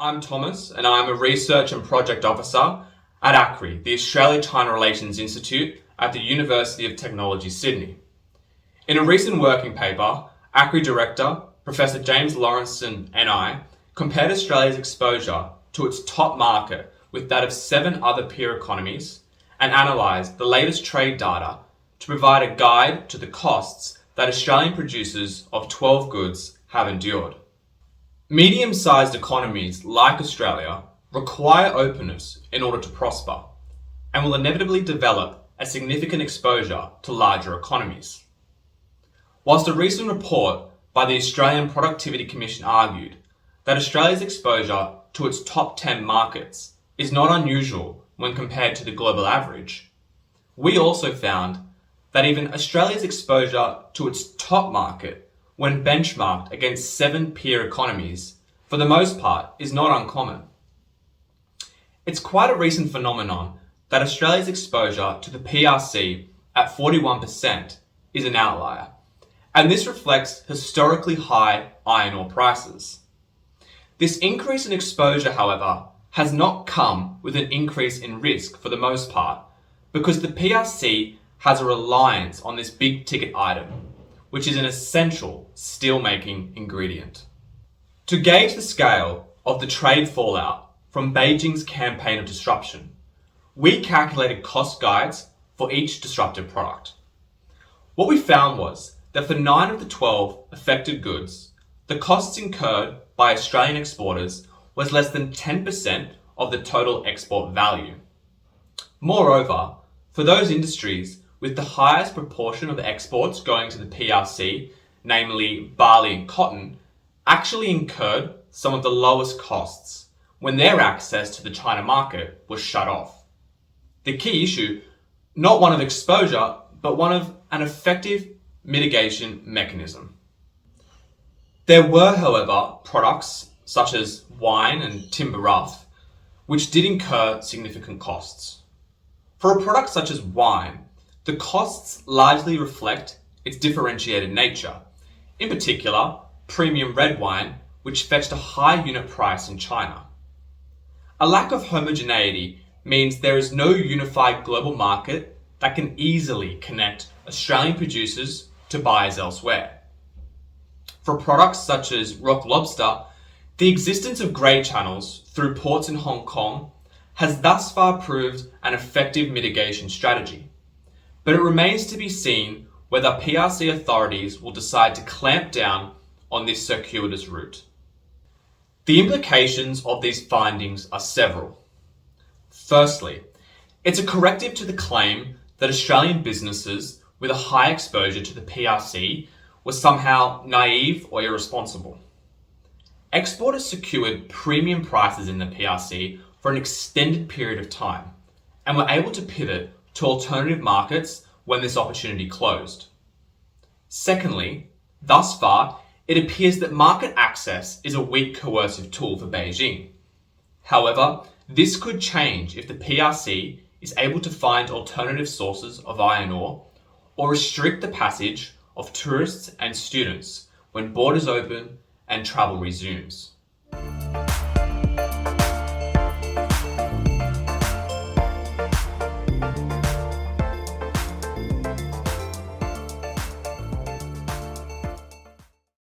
I'm Thomas, and I'm a Research and Project Officer at ACRI, the Australia-China Relations Institute at the University of Technology, Sydney. In a recent working paper, ACRI Director, Professor James Lawrenson and I compared Australia's exposure to its top market with that of 7 other peer economies and analysed the latest trade data to provide a guide to the costs that Australian producers of 12 goods have endured. Medium-sized economies like Australia require openness in order to prosper and will inevitably develop a significant exposure to larger economies. Whilst a recent report by the Australian Productivity Commission argued that Australia's exposure to its top 10 markets is not unusual when compared to the global average, we also found that even Australia's exposure to its top market, when benchmarked against 7 peer economies, for the most part, is not uncommon. It's quite a recent phenomenon that Australia's exposure to the PRC at 41% is an outlier, and this reflects historically high iron ore prices. This increase in exposure, however, has not come with an increase in risk for the most part, because the PRC has a reliance on this big ticket item, which is an essential steelmaking ingredient. To gauge the scale of the trade fallout from Beijing's campaign of disruption, we calculated cost guides for each disrupted product. What we found was that for 9 of the 12 affected goods, the costs incurred by Australian exporters was less than 10% of the total export value. Moreover, for those industries with the highest proportion of exports going to the PRC, namely barley and cotton, actually incurred some of the lowest costs when their access to the China market was shut off. The key issue, not one of exposure, but one of an effective mitigation mechanism. There were, however, products such as wine and timber rough, which did incur significant costs. For a product such as wine, the costs largely reflect its differentiated nature, in particular, premium red wine, which fetched a high unit price in China. A lack of homogeneity means there is no unified global market that can easily connect Australian producers to buyers elsewhere. For products such as rock lobster, the existence of grey channels through ports in Hong Kong has thus far proved an effective mitigation strategy. But it remains to be seen whether PRC authorities will decide to clamp down on this circuitous route. The implications of these findings are several. Firstly, it's a corrective to the claim that Australian businesses with a high exposure to the PRC were somehow naive or irresponsible. Exporters secured premium prices in the PRC for an extended period of time and were able to pivot to alternative markets when this opportunity closed. Secondly, thus far, it appears that market access is a weak coercive tool for Beijing. However, this could change if the PRC is able to find alternative sources of iron ore or restrict the passage of tourists and students when borders open and travel resumes.